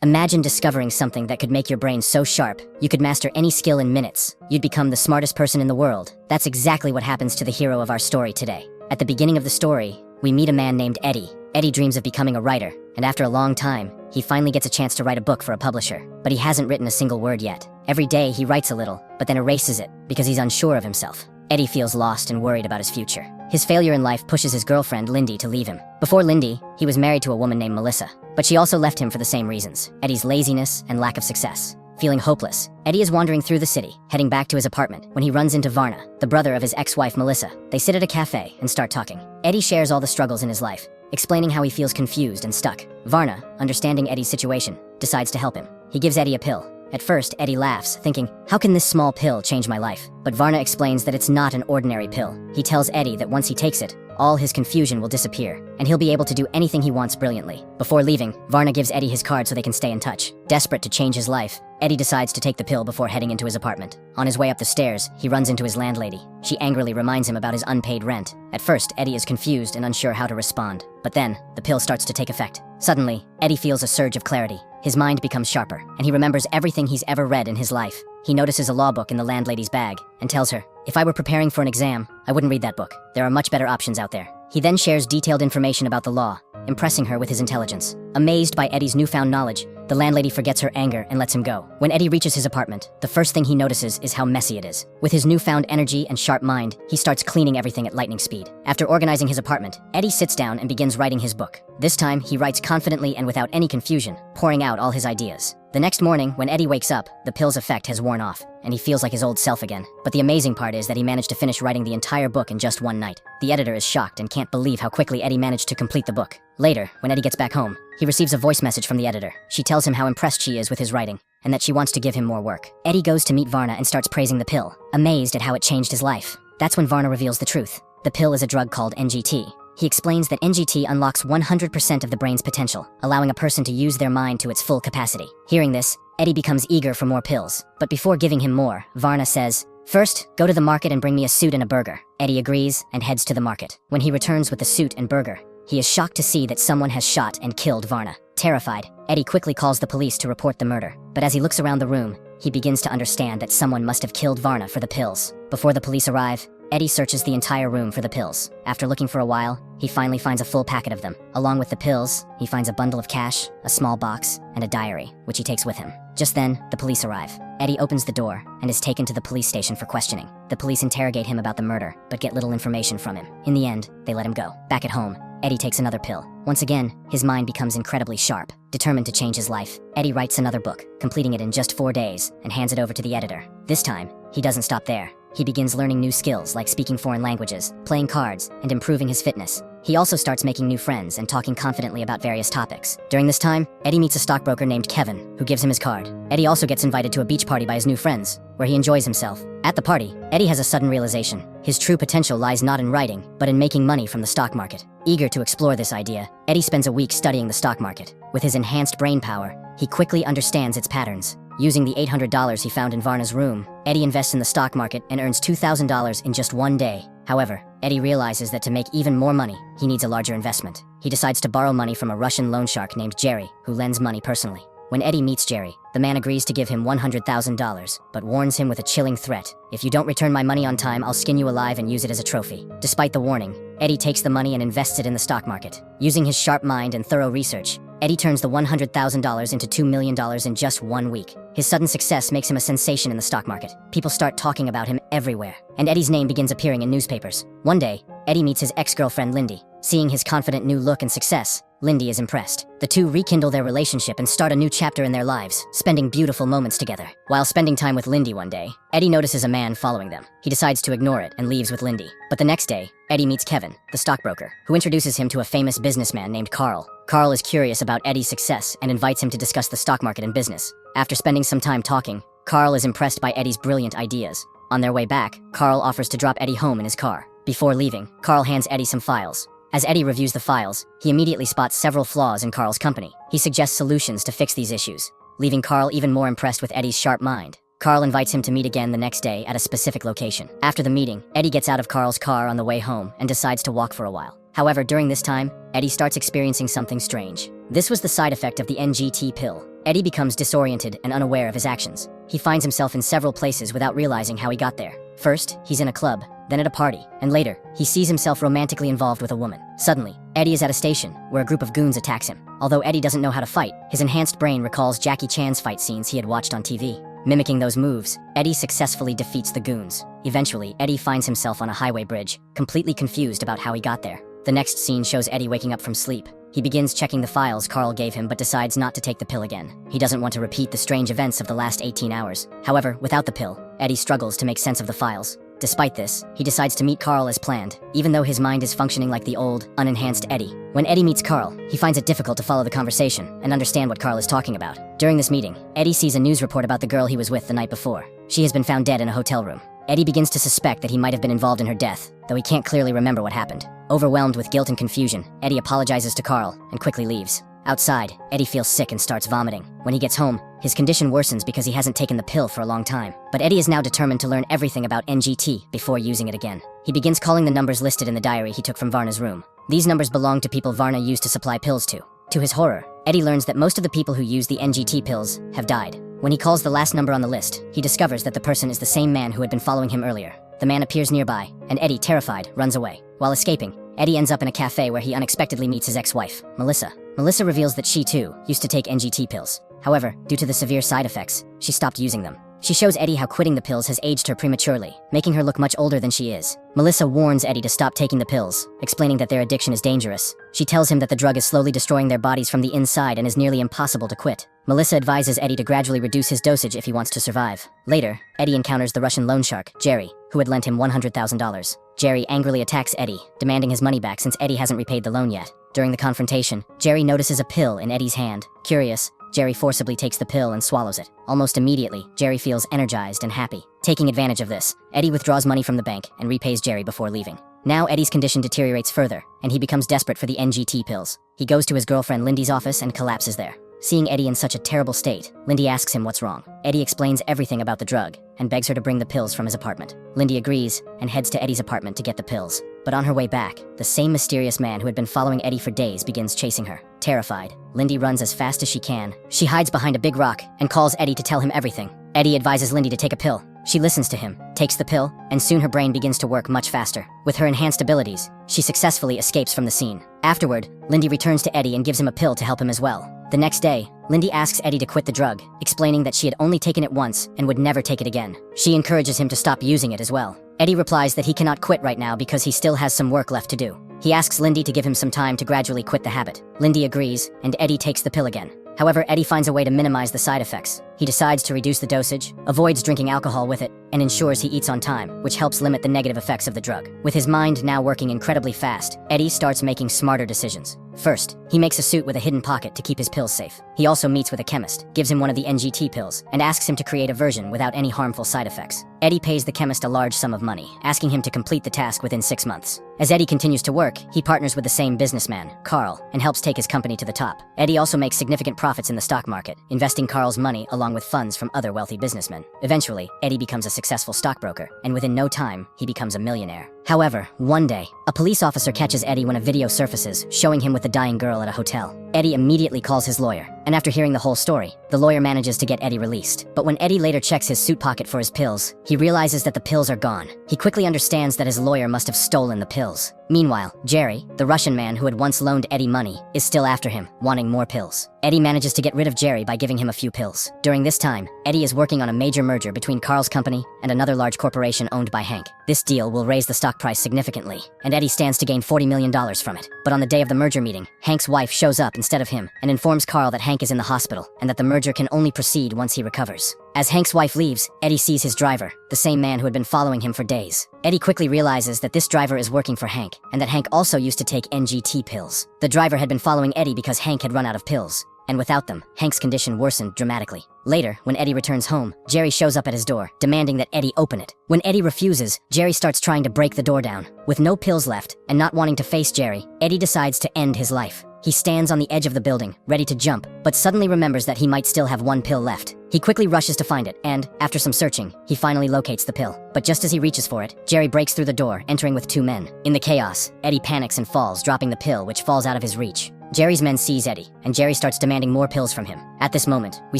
Imagine discovering something that could make your brain so sharp, you could master any skill in minutes. You'd become the smartest person in the world. That's exactly what happens to the hero of our story today. At the beginning of the story, we meet a man named Eddie. Eddie dreams of becoming a writer, and after a long time, he finally gets a chance to write a book for a publisher. But he hasn't written a single word yet. Every day he writes a little, but then erases it, because he's unsure of himself. Eddie feels lost and worried about his future. His failure in life pushes his girlfriend, Lindy, to leave him. Before Lindy, he was married to a woman named Melissa, but she also left him for the same reasons: Eddie's laziness and lack of success. Feeling hopeless, Eddie is wandering through the city, heading back to his apartment, when he runs into Varna, the brother of his ex-wife Melissa. They sit at a cafe and start talking. Eddie shares all the struggles in his life, explaining how he feels confused and stuck. Varna, understanding Eddie's situation, decides to help him. He gives Eddie a pill. At first, Eddie laughs, thinking, how can this small pill change my life? But Varna explains that it's not an ordinary pill. He tells Eddie that once he takes it, all his confusion will disappear, and he'll be able to do anything he wants brilliantly. Before leaving, Varna gives Eddie his card so they can stay in touch. Desperate to change his life, Eddie decides to take the pill before heading into his apartment. On his way up the stairs, he runs into his landlady. She angrily reminds him about his unpaid rent. At first, Eddie is confused and unsure how to respond. But then, the pill starts to take effect. Suddenly, Eddie feels a surge of clarity. His mind becomes sharper, and he remembers everything he's ever read in his life. He notices a law book in the landlady's bag, and tells her, if I were preparing for an exam, I wouldn't read that book. There are much better options out there. He then shares detailed information about the law, impressing her with his intelligence. Amazed by Eddie's newfound knowledge, the landlady forgets her anger and lets him go. When Eddie reaches his apartment, the first thing he notices is how messy it is. With his newfound energy and sharp mind, he starts cleaning everything at lightning speed. After organizing his apartment, Eddie sits down and begins writing his book. This time, he writes confidently and without any confusion, pouring out all his ideas. The next morning, when Eddie wakes up, the pill's effect has worn off, and he feels like his old self again. But the amazing part is that he managed to finish writing the entire book in just one night. The editor is shocked and can't believe how quickly Eddie managed to complete the book. Later, when Eddie gets back home, he receives a voice message from the editor. She tells him how impressed she is with his writing, and that she wants to give him more work. Eddie goes to meet Varna and starts praising the pill, amazed at how it changed his life. That's when Varna reveals the truth. The pill is a drug called NGT. He explains that NGT unlocks 100% of the brain's potential, allowing a person to use their mind to its full capacity. Hearing this, Eddie becomes eager for more pills. But before giving him more, Varna says, first, go to the market and bring me a suit and a burger. Eddie agrees and heads to the market. When he returns with the suit and burger, he is shocked to see that someone has shot and killed Varna. Terrified, Eddie quickly calls the police to report the murder. But as he looks around the room, he begins to understand that someone must have killed Varna for the pills. Before the police arrive, Eddie searches the entire room for the pills. After looking for a while, he finally finds a full packet of them. Along with the pills, he finds a bundle of cash, a small box, and a diary, which he takes with him. Just then, the police arrive. Eddie opens the door and is taken to the police station for questioning. The police interrogate him about the murder, but get little information from him. In the end, they let him go. Back at home, Eddie takes another pill. Once again, his mind becomes incredibly sharp. Determined to change his life, Eddie writes another book, completing it in just 4 days, and hands it over to the editor. This time, he doesn't stop there. He begins learning new skills like speaking foreign languages, playing cards, and improving his fitness. He also starts making new friends and talking confidently about various topics. During this time, Eddie meets a stockbroker named Kevin, who gives him his card. Eddie also gets invited to a beach party by his new friends, where he enjoys himself. At the party, Eddie has a sudden realization. His true potential lies not in writing, but in making money from the stock market. Eager to explore this idea, Eddie spends a week studying the stock market. With his enhanced brain power, he quickly understands its patterns. Using the $800 he found in Varna's room, Eddie invests in the stock market and earns $2,000 in just one day. However, Eddie realizes that to make even more money, he needs a larger investment. He decides to borrow money from a Russian loan shark named Jerry, who lends money personally. When Eddie meets Jerry, the man agrees to give him $100,000, but warns him with a chilling threat. If you don't return my money on time, I'll skin you alive and use it as a trophy. Despite the warning, Eddie takes the money and invests it in the stock market. Using his sharp mind and thorough research, Eddie turns the $100,000 into $2 million in just 1 week. His sudden success makes him a sensation in the stock market. People start talking about him everywhere, and Eddie's name begins appearing in newspapers. One day, Eddie meets his ex-girlfriend Lindy. Seeing his confident new look and success, Lindy is impressed. The two rekindle their relationship and start a new chapter in their lives, spending beautiful moments together. While spending time with Lindy one day, Eddie notices a man following them. He decides to ignore it and leaves with Lindy. But the next day, Eddie meets Kevin, the stockbroker, who introduces him to a famous businessman named Carl. Carl is curious about Eddie's success and invites him to discuss the stock market and business. After spending some time talking, Carl is impressed by Eddie's brilliant ideas. On their way back, Carl offers to drop Eddie home in his car. Before leaving, Carl hands Eddie some files. As Eddie reviews the files, he immediately spots several flaws in Carl's company. He suggests solutions to fix these issues, leaving Carl even more impressed with Eddie's sharp mind. Carl invites him to meet again the next day at a specific location. After the meeting, Eddie gets out of Carl's car on the way home and decides to walk for a while. However, during this time, Eddie starts experiencing something strange. This was the side effect of the NGT pill. Eddie becomes disoriented and unaware of his actions. He finds himself in several places without realizing how he got there. First, he's in a club, then at a party, and later, he sees himself romantically involved with a woman. Suddenly, Eddie is at a station, where a group of goons attacks him. Although Eddie doesn't know how to fight, his enhanced brain recalls Jackie Chan's fight scenes he had watched on TV. Mimicking those moves, Eddie successfully defeats the goons. Eventually, Eddie finds himself on a highway bridge, completely confused about how he got there. The next scene shows Eddie waking up from sleep. He begins checking the files Carl gave him but decides not to take the pill again. He doesn't want to repeat the strange events of the last 18 hours. However, without the pill, Eddie struggles to make sense of the files. Despite this, he decides to meet Carl as planned, even though his mind is functioning like the old, unenhanced Eddie. When Eddie meets Carl, he finds it difficult to follow the conversation and understand what Carl is talking about. During this meeting, Eddie sees a news report about the girl he was with the night before. She has been found dead in a hotel room. Eddie begins to suspect that he might have been involved in her death, though he can't clearly remember what happened. Overwhelmed with guilt and confusion, Eddie apologizes to Carl and quickly leaves. Outside, Eddie feels sick and starts vomiting. When he gets home, his condition worsens because he hasn't taken the pill for a long time. But Eddie is now determined to learn everything about NGT before using it again. He begins calling the numbers listed in the diary he took from Varna's room. These numbers belong to people Varna used to supply pills to. To his horror, Eddie learns that most of the people who use the NGT pills have died. When he calls the last number on the list, he discovers that the person is the same man who had been following him earlier. The man appears nearby, and Eddie, terrified, runs away. While escaping, Eddie ends up in a cafe where he unexpectedly meets his ex-wife, Melissa. Melissa reveals that she, too, used to take NGT pills. However, due to the severe side effects, she stopped using them. She shows Eddie how quitting the pills has aged her prematurely, making her look much older than she is. Melissa warns Eddie to stop taking the pills, explaining that their addiction is dangerous. She tells him that the drug is slowly destroying their bodies from the inside and is nearly impossible to quit. Melissa advises Eddie to gradually reduce his dosage if he wants to survive. Later, Eddie encounters the Russian loan shark, Jerry, who had lent him $100,000. Jerry angrily attacks Eddie, demanding his money back since Eddie hasn't repaid the loan yet. During the confrontation, Jerry notices a pill in Eddie's hand. Curious, Jerry forcibly takes the pill and swallows it. Almost immediately, Jerry feels energized and happy. Taking advantage of this, Eddie withdraws money from the bank and repays Jerry before leaving. Now Eddie's condition deteriorates further, and he becomes desperate for the NGT pills. He goes to his girlfriend Lindy's office and collapses there. Seeing Eddie in such a terrible state, Lindy asks him what's wrong. Eddie explains everything about the drug and begs her to bring the pills from his apartment. Lindy agrees and heads to Eddie's apartment to get the pills. But on her way back, the same mysterious man who had been following Eddie for days begins chasing her. Terrified, Lindy runs as fast as she can. She hides behind a big rock and calls Eddie to tell him everything. Eddie advises Lindy to take a pill. She listens to him, takes the pill, and soon her brain begins to work much faster. With her enhanced abilities, she successfully escapes from the scene. Afterward, Lindy returns to Eddie and gives him a pill to help him as well. The next day, Lindy asks Eddie to quit the drug, explaining that she had only taken it once and would never take it again. She encourages him to stop using it as well. Eddie replies that he cannot quit right now because he still has some work left to do. He asks Lindy to give him some time to gradually quit the habit. Lindy agrees, and Eddie takes the pill again. However, Eddie finds a way to minimize the side effects. He decides to reduce the dosage, avoids drinking alcohol with it, and ensures he eats on time, which helps limit the negative effects of the drug. With his mind now working incredibly fast, Eddie starts making smarter decisions. First, he makes a suit with a hidden pocket to keep his pills safe. He also meets with a chemist, gives him one of the NGT pills, and asks him to create a version without any harmful side effects. Eddie pays the chemist a large sum of money, asking him to complete the task within 6 months. As Eddie continues to work, he partners with the same businessman, Carl, and helps take his company to the top. Eddie also makes significant profits in the stock market, investing Carl's money along with funds from other wealthy businessmen. Eventually, Eddie becomes a successful stockbroker, and within no time, he becomes a millionaire. However, one day, a police officer catches Eddie when a video surfaces, showing him with the dying girl at a hotel. Eddie immediately calls his lawyer, and after hearing the whole story, the lawyer manages to get Eddie released. But when Eddie later checks his suit pocket for his pills, he realizes that the pills are gone. He quickly understands that his lawyer must have stolen the pills. Meanwhile, Jerry, the Russian man who had once loaned Eddie money, is still after him, wanting more pills. Eddie manages to get rid of Jerry by giving him a few pills. During this time, Eddie is working on a major merger between Carl's company and another large corporation owned by Hank. This deal will raise the stock price significantly, and Eddie stands to gain $40 million from it. But on the day of the merger meeting, Hank's wife shows up instead of him and informs Carl that Hank is in the hospital and that the merger can only proceed once he recovers. As Hank's wife leaves, Eddie sees his driver, the same man who had been following him for days. Eddie quickly realizes that this driver is working for Hank, and that Hank also used to take NGT pills. The driver had been following Eddie because Hank had run out of pills, and without them, Hank's condition worsened dramatically. Later, when Eddie returns home, Jerry shows up at his door, demanding that Eddie open it. When Eddie refuses, Jerry starts trying to break the door down. With no pills left, and not wanting to face Jerry, Eddie decides to end his life. He stands on the edge of the building, ready to jump, but suddenly remembers that he might still have one pill left. He quickly rushes to find it, and, after some searching, he finally locates the pill. But just as he reaches for it, Jerry breaks through the door, entering with 2 men. In the chaos, Eddie panics and falls, dropping the pill, which falls out of his reach. Jerry's men sees Eddie, and Jerry starts demanding more pills from him. At this moment, we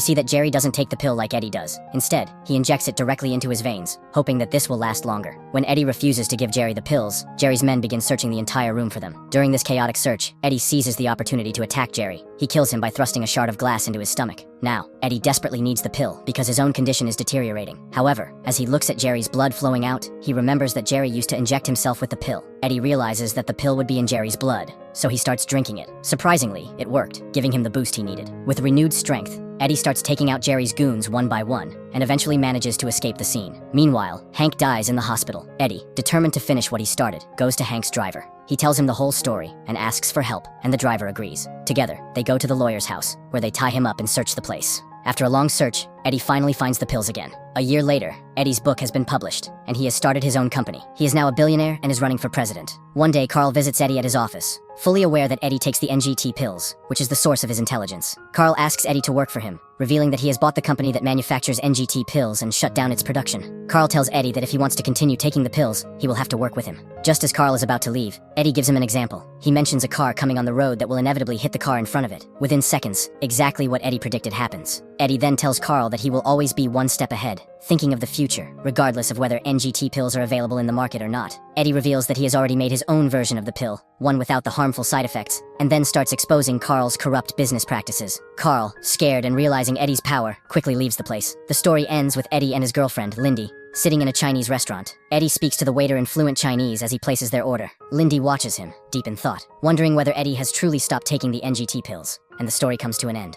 see that Jerry doesn't take the pill like Eddie does. Instead, he injects it directly into his veins, hoping that this will last longer. When Eddie refuses to give Jerry the pills, Jerry's men begin searching the entire room for them. During this chaotic search, Eddie seizes the opportunity to attack Jerry. He kills him by thrusting a shard of glass into his stomach. Now, Eddie desperately needs the pill because his own condition is deteriorating. However, as he looks at Jerry's blood flowing out, he remembers that Jerry used to inject himself with the pill. Eddie realizes that the pill would be in Jerry's blood, so he starts drinking it. Surprisingly, it worked, giving him the boost he needed. With renewed strength, Eddie starts taking out Jerry's goons one by one, and eventually manages to escape the scene. Meanwhile, Hank dies in the hospital. Eddie, determined to finish what he started, goes to Hank's driver. He tells him the whole story and asks for help, and the driver agrees. Together, they go to the lawyer's house, where they tie him up and search the place. After a long search, Eddie finally finds the pills again. A year later, Eddie's book has been published, and he has started his own company. He is now a billionaire and is running for president. One day, Carl visits Eddie at his office, fully aware that Eddie takes the NGT pills, which is the source of his intelligence. Carl asks Eddie to work for him, revealing that he has bought the company that manufactures NGT pills and shut down its production. Carl tells Eddie that if he wants to continue taking the pills, he will have to work with him. Just as Carl is about to leave, Eddie gives him an example. He mentions a car coming on the road that will inevitably hit the car in front of it. Within seconds, exactly what Eddie predicted happens. Eddie then tells Carl that he will always be one step ahead, thinking of the future, regardless of whether NGT pills are available in the market or not. Eddie reveals that he has already made his own version of the pill, one without the harmful side effects, and then starts exposing Carl's corrupt business practices. Carl, scared and realizing Eddie's power, quickly leaves the place. The story ends with Eddie and his girlfriend, Lindy, sitting in a Chinese restaurant. Eddie speaks to the waiter in fluent Chinese as he places their order. Lindy watches him, deep in thought, wondering whether Eddie has truly stopped taking the NGT pills, and the story comes to an end.